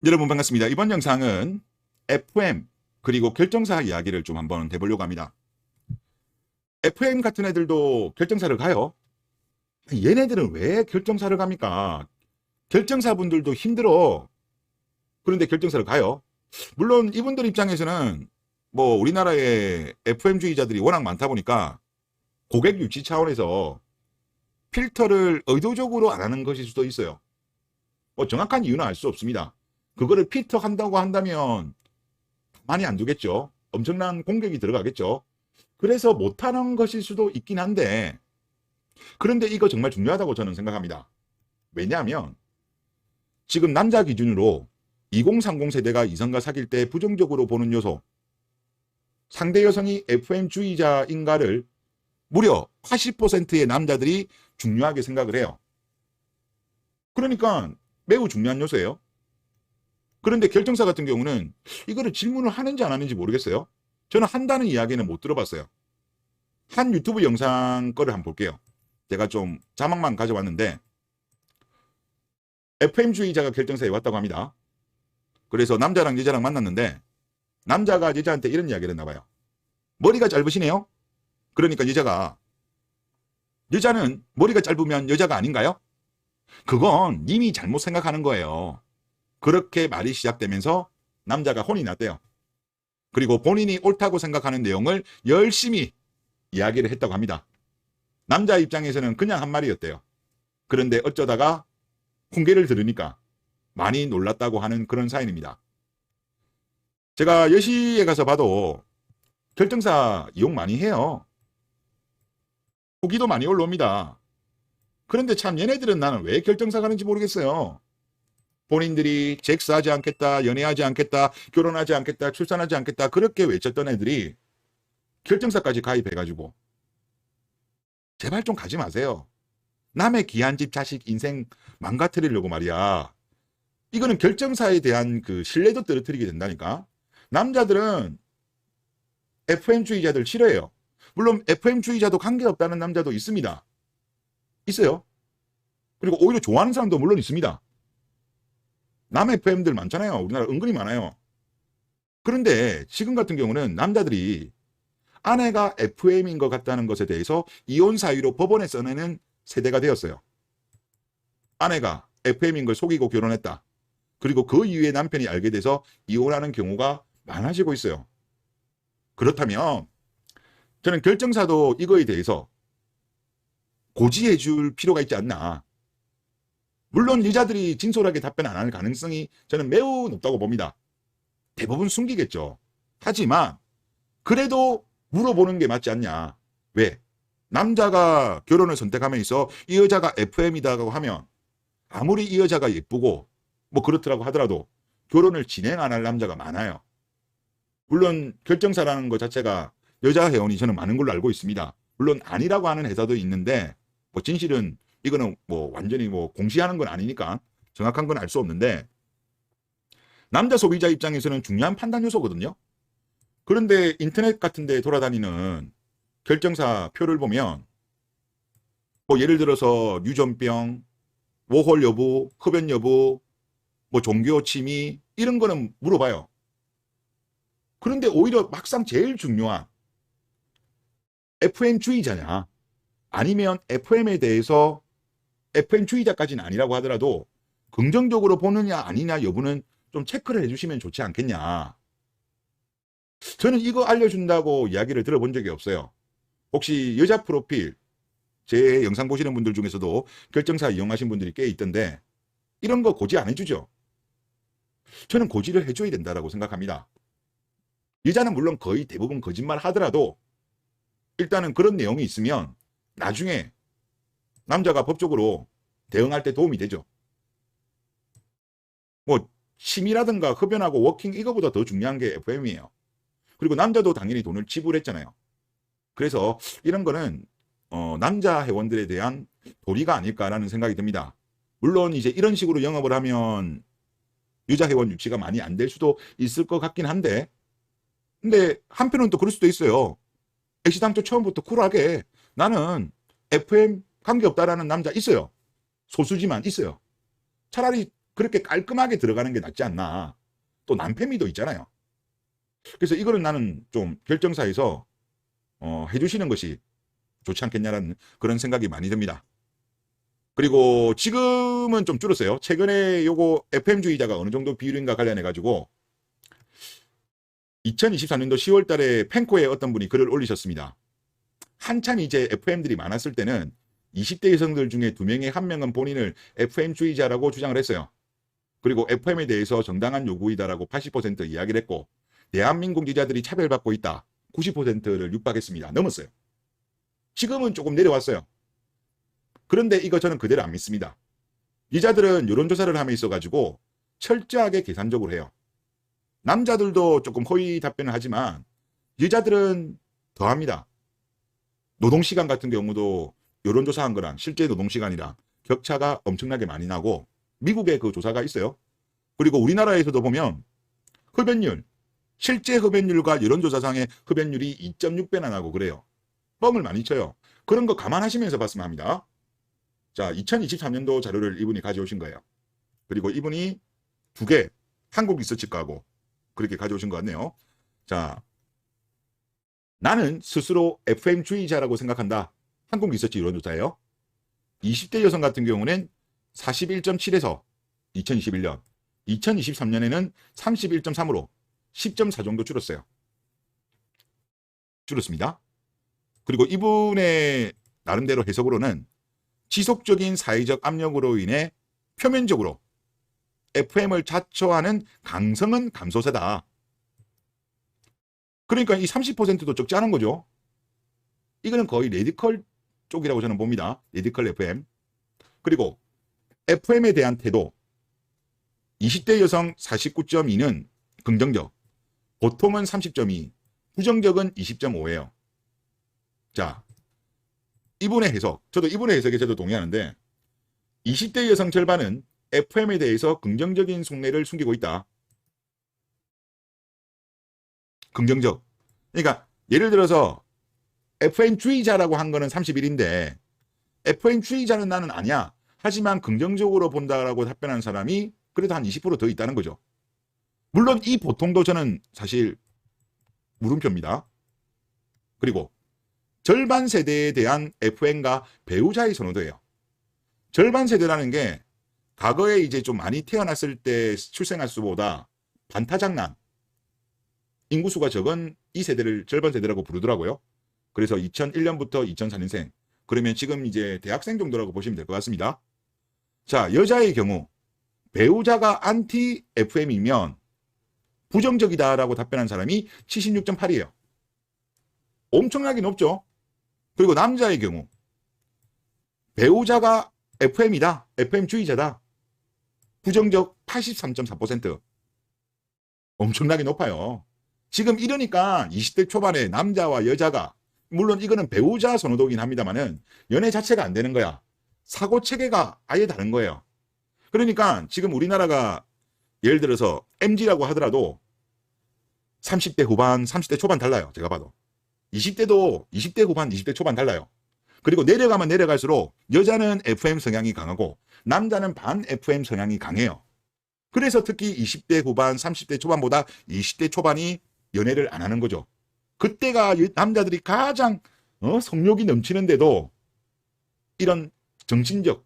여러분 반갑습니다. 이번 영상은 FM 그리고 결정사 이야기를 좀 한번 해보려고 합니다. FM 같은 애들도 결정사를 가요? 얘네들은 왜 결정사를 갑니까? 결정사 분들도 힘들어. 그런데 결정사를 가요? 물론 이분들 입장에서는 뭐 우리나라에 FM주의자들이 워낙 많다 보니까 고객 유치 차원에서 필터를 의도적으로 안 하는 것일 수도 있어요. 뭐 정확한 이유는 알 수 없습니다. 그거를 필터한다고 한다면 많이 안 두겠죠. 엄청난 공격이 들어가겠죠. 그래서 못하는 것일 수도 있긴 한데, 그런데 이거 정말 중요하다고 저는 생각합니다. 왜냐하면 지금 남자 기준으로 2030 세대가 이성과 사귈 때 부정적으로 보는 요소, 상대 여성이 FM주의자인가를 무려 80%의 남자들이 중요하게 생각을 해요. 그러니까 매우 중요한 요소예요. 그런데 결정사 같은 경우는 이거를 질문을 하는지 안 하는지 모르겠어요. 저는 한다는 이야기는 못 들어봤어요. 한 유튜브 영상 거를 한번 볼게요. 제가 좀 자막만 가져왔는데 FM주의자가 결정사에 왔다고 합니다. 그래서 남자랑 여자랑 만났는데 남자가 여자한테 이런 이야기를 했나 봐요. 머리가 짧으시네요? 그러니까 여자가, 여자는 머리가 짧으면 여자가 아닌가요? 그건 님이 잘못 생각하는 거예요. 그렇게 말이 시작되면서 남자가 혼이 났대요. 그리고 본인이 옳다고 생각하는 내용을 열심히 이야기를 했다고 합니다. 남자 입장에서는 그냥 한 말이었대요. 그런데 어쩌다가 훈계를 들으니까 많이 놀랐다고 하는 그런 사연입니다. 제가 여시에 가서 봐도 결정사 이용 많이 해요. 후기도 많이 올라옵니다. 그런데 참 얘네들은 나는 왜 결정사 가는지 모르겠어요. 본인들이 잭스하지 않겠다, 연애하지 않겠다, 결혼하지 않겠다, 출산하지 않겠다 그렇게 외쳤던 애들이 결정사까지 가입해가지고 제발 좀 가지 마세요. 남의 귀한 집 자식 인생 망가뜨리려고 말이야. 이거는 결정사에 대한 그 신뢰도 떨어뜨리게 된다니까. 남자들은 FM주의자들 싫어해요. 물론 FM주의자도 관계없다는 남자도 있습니다. 있어요. 그리고 오히려 좋아하는 사람도 물론 있습니다. 남 FM들 많잖아요. 우리나라 은근히 많아요. 그런데 지금 같은 경우는 남자들이 아내가 FM인 것 같다는 것에 대해서 이혼 사유로 법원에 써내는 세대가 되었어요. 아내가 FM인 걸 속이고 결혼했다. 그리고 그 이후에 남편이 알게 돼서 이혼하는 경우가 많아지고 있어요. 그렇다면 저는 결정사도 이거에 대해서 고지해 줄 필요가 있지 않나. 물론 여자들이 진솔하게 답변 안 할 가능성이 저는 매우 높다고 봅니다. 대부분 숨기겠죠. 하지만 그래도 물어보는 게 맞지 않냐. 왜? 남자가 결혼을 선택함에 있어 이 여자가 FM이다고 하면 아무리 이 여자가 예쁘고 뭐 그렇더라고 하더라도 결혼을 진행 안 할 남자가 많아요. 물론 결정사라는 것 자체가 여자 회원이 저는 많은 걸로 알고 있습니다. 물론 아니라고 하는 회사도 있는데 뭐 진실은 이거는 뭐 완전히 뭐 공시하는 건 아니니까 정확한 건 알 수 없는데 남자 소비자 입장에서는 중요한 판단 요소거든요. 그런데 인터넷 같은 데 돌아다니는 결정사 표를 보면 뭐 예를 들어서 유전병, 모홀 여부, 흡연 여부, 뭐 종교 취미 이런 거는 물어봐요. 그런데 오히려 막상 제일 중요한 FM주의자냐 아니면 FM에 대해서 FM주의자까지는 아니라고 하더라도 긍정적으로 보느냐 아니냐 여부는 좀 체크를 해주시면 좋지 않겠냐. 저는 이거 알려준다고 이야기를 들어본 적이 없어요. 혹시 여자 프로필 제 영상 보시는 분들 중에서도 결정사 이용하신 분들이 꽤 있던데 이런 거 고지 안 해주죠. 저는 고지를 해줘야 된다고 생각합니다. 여자는 물론 거의 대부분 거짓말 하더라도 일단은 그런 내용이 있으면 나중에 남자가 법적으로 대응할 때 도움이 되죠. 뭐 취미라든가 흡연하고 워킹 이거보다 더 중요한 게 FM이에요. 그리고 남자도 당연히 돈을 지불했잖아요. 그래서 이런 거는 남자 회원들에 대한 도리가 아닐까라는 생각이 듭니다. 물론 이제 이런 식으로 영업을 하면 여자 회원 유치가 많이 안 될 수도 있을 것 같긴 한데 근데 한편은 또 그럴 수도 있어요. 애시당초 처음부터 쿨하게 나는 FM 관계없다라는 남자 있어요. 소수지만 있어요. 차라리 그렇게 깔끔하게 들어가는 게 낫지 않나. 또 남편미도 있잖아요. 그래서 이거는 나는 좀 결정사에서 해주시는 것이 좋지 않겠냐라는 그런 생각이 많이 듭니다. 그리고 지금은 좀 줄었어요. 최근에 요거 FM주의자가 어느 정도 비율인가 관련해 가지고 2024년도 10월 달에 펜코에 어떤 분이 글을 올리셨습니다. 한참 이제 FM들이 많았을 때는 20대 여성들 중에 2명에 1명은 본인을 FM주의자라고 주장을 했어요. 그리고 FM에 대해서 정당한 요구이다라고 80% 이야기를 했고, 대한민국 여자들이 차별받고 있다. 90%를 육박했습니다. 넘었어요. 지금은 조금 내려왔어요. 그런데 이거 저는 그대로 안 믿습니다. 여자들은 여론조사를 함에 있어가지고 철저하게 계산적으로 해요. 남자들도 조금 허위 답변을 하지만 여자들은 더 합니다. 노동시간 같은 경우도 여론조사한 거랑 실제 노동시간이랑 격차가 엄청나게 많이 나고, 미국에 그 조사가 있어요. 그리고 우리나라에서도 보면 흡연율, 실제 흡연율과 여론조사상의 흡연율이 2.6배나 나고 그래요. 뻥을 많이 쳐요. 그런 거 감안하시면서 봤으면 합니다. 자, 2023년도 자료를 이분이 가져오신 거예요. 그리고 이분이 2개, 한국 리서치 거하고 그렇게 가져오신 것 같네요. 자, 나는 스스로 FM주의자라고 생각한다. 한국 리서치 여론조사예요. 20대 여성 같은 경우는 41.7에서 2021년, 2023년에는 31.3으로 10.4 정도 줄었어요. 줄었습니다. 그리고 이분의 나름대로 해석으로는 지속적인 사회적 압력으로 인해 표면적으로 FM을 자처하는 강성은 감소세다. 그러니까 이 30%도 적지 않은 거죠. 이거는 거의 레디컬 쪽이라고 저는 봅니다. 레디컬 FM. 그리고 FM에 대한 태도, 20대 여성 49.2는 긍정적, 보통은 30.2, 부정적은 20.5예요. 자, 이분의 해석, 저도 이분의 해석에 저도 동의하는데, 20대 여성 절반은 FM에 대해서 긍정적인 속내를 숨기고 있다. 긍정적. 그러니까 예를 들어서 FM주의자라고 한 거는 31인데 FM주의자는 나는 아니야. 하지만 긍정적으로 본다라고 답변한 사람이 그래도 한 20% 더 있다는 거죠. 물론 이 보통도 저는 사실 물음표입니다. 그리고 절반 세대에 대한 FM과 배우자의 선호도예요. 절반 세대라는 게 과거에 이제 좀 많이 태어났을 때 출생할 수보다 반타작난, 인구수가 적은 이 세대를 절반 세대라고 부르더라고요. 그래서 2001년부터 2004년생, 그러면 지금 이제 대학생 정도라고 보시면 될 것 같습니다. 자, 여자의 경우 배우자가 안티 FM이면 부정적이다라고 답변한 사람이 76.8이에요. 엄청나게 높죠. 그리고 남자의 경우 배우자가 FM이다, FM주의자다, 부정적 83.4%. 엄청나게 높아요. 지금 이러니까 20대 초반에 남자와 여자가, 물론 이거는 배우자 선호도긴 합니다만은 연애 자체가 안 되는 거야. 사고 체계가 아예 다른 거예요. 그러니까 지금 우리나라가 예를 들어서 MZ라고 하더라도 30대 후반, 30대 초반 달라요. 제가 봐도. 20대도 20대 후반, 20대 초반 달라요. 그리고 내려가면 내려갈수록 여자는 FM 성향이 강하고 남자는 반 FM 성향이 강해요. 그래서 특히 20대 후반, 30대 초반보다 20대 초반이 연애를 안 하는 거죠. 그때가 남자들이 가장 성욕이 넘치는데도 이런 정신적,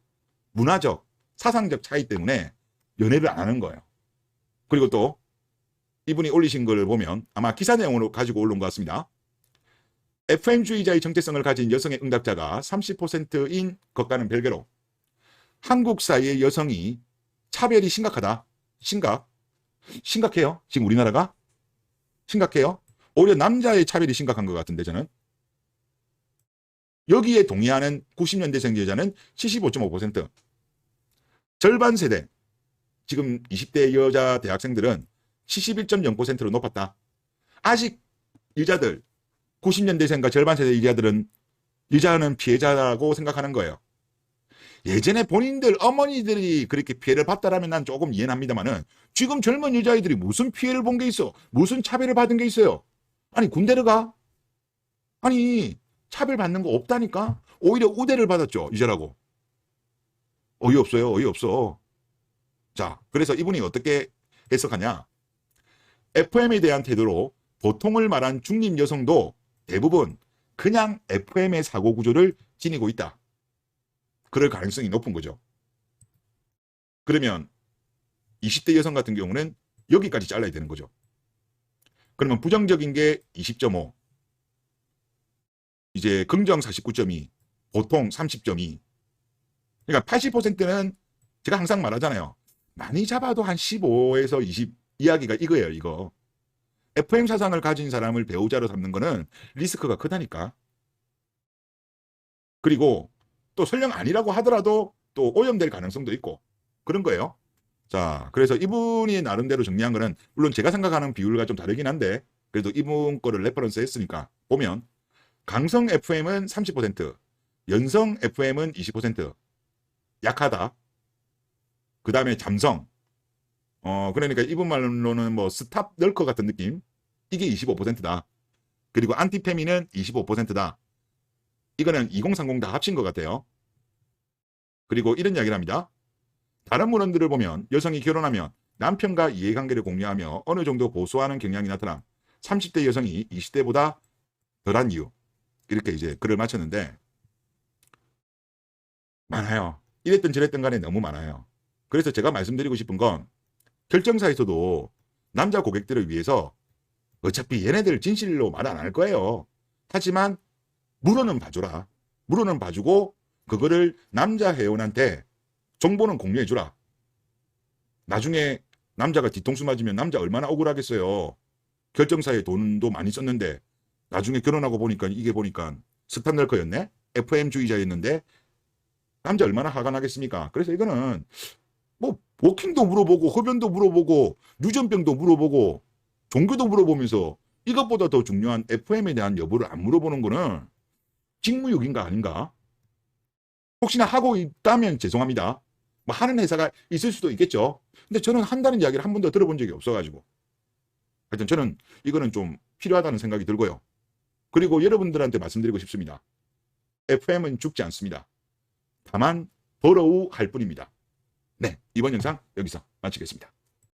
문화적, 사상적 차이 때문에 연애를 안 하는 거예요. 그리고 또 이분이 올리신 걸 보면 아마 기사 내용으로 가지고 올린 것 같습니다. FM주의자의 정체성을 가진 여성의 응답자가 30%인 것과는 별개로 한국 사회의 여성이 차별이 심각하다. 심각해요. 지금 우리나라가 심각해요. 오히려 남자의 차별이 심각한 것 같은데 저는. 여기에 동의하는 90년대생 여자는 75.5%. 절반 세대, 지금 20대 여자 대학생들은 71.0%로 높았다. 아직 여자들, 90년대생과 절반 세대 여자들은 여자는 피해자라고 생각하는 거예요. 예전에 본인들 어머니들이 그렇게 피해를 봤다라면 난 조금 이해는 합니다만은 지금 젊은 여자아이들이 무슨 피해를 본 게 있어? 무슨 차별을 받은 게 있어요? 아니 군대를 가? 아니 차별받는 거 없다니까? 오히려 우대를 받았죠. 이제라고. 어이없어요. 어이없어. 자, 그래서 이분이 어떻게 해석하냐? FM에 대한 태도로 보통을 말한 중립 여성도 대부분 그냥 FM의 사고 구조를 지니고 있다. 그럴 가능성이 높은 거죠. 그러면 20대 여성 같은 경우는 여기까지 잘라야 되는 거죠. 그러면 부정적인 게 20.5, 이제 긍정 49.2, 보통 30.2. 그러니까 80%는 제가 항상 말하잖아요. 많이 잡아도 한 15에서 20 이야기가 이거예요, 이거. FM 사상을 가진 사람을 배우자로 삼는 거는 리스크가 크다니까. 그리고 또 설령 아니라고 하더라도 또 오염될 가능성도 있고 그런 거예요. 자, 그래서 이분이 나름대로 정리한 거는 물론 제가 생각하는 비율과 좀 다르긴 한데 그래도 이분 거를 레퍼런스 했으니까 보면 강성 FM은 30%, 연성 FM은 20%, 약하다. 그 다음에 잠성. 그러니까 이분 말로는 뭐 스탑 널커 같은 느낌. 이게 25%다. 그리고 안티페미는 25%다. 이거는 2030 다 합친 것 같아요. 그리고 이런 이야기를 합니다. 다른 문헌들을 보면 여성이 결혼하면 남편과 이해관계를 공유하며 어느 정도 보수하는 경향이 나타나 30대 여성이 20대보다 덜한 이유. 이렇게 이제 글을 마쳤는데 많아요. 이랬든 저랬든 간에 너무 많아요. 그래서 제가 말씀드리고 싶은 건 결정사에서도 남자 고객들을 위해서 어차피 얘네들 진실로 말 안 할 거예요. 하지만 물어는 봐줘라. 물어는 봐주고 그거를 남자 회원한테 정보는 공유해주라. 나중에 남자가 뒤통수 맞으면 남자 얼마나 억울하겠어요. 결정사에 돈도 많이 썼는데 나중에 결혼하고 보니까 이게 보니까 스탑널커였네? FM주의자였는데 남자 얼마나 화가 나겠습니까? 그래서 이거는 뭐 워킹도 물어보고 흡연도 물어보고 유전병도 물어보고 종교도 물어보면서 이것보다 더 중요한 FM에 대한 여부를 안 물어보는 거는 직무유기인가 아닌가? 혹시나 하고 있다면 죄송합니다. 뭐 하는 회사가 있을 수도 있겠죠. 근데 저는 한다는 이야기를 한 번도 들어본 적이 없어가지고 하여튼 저는 이거는 좀 필요하다는 생각이 들고요. 그리고 여러분들한테 말씀드리고 싶습니다. FM은 죽지 않습니다. 다만 버러우 할 뿐입니다. 네, 이번 영상 여기서 마치겠습니다.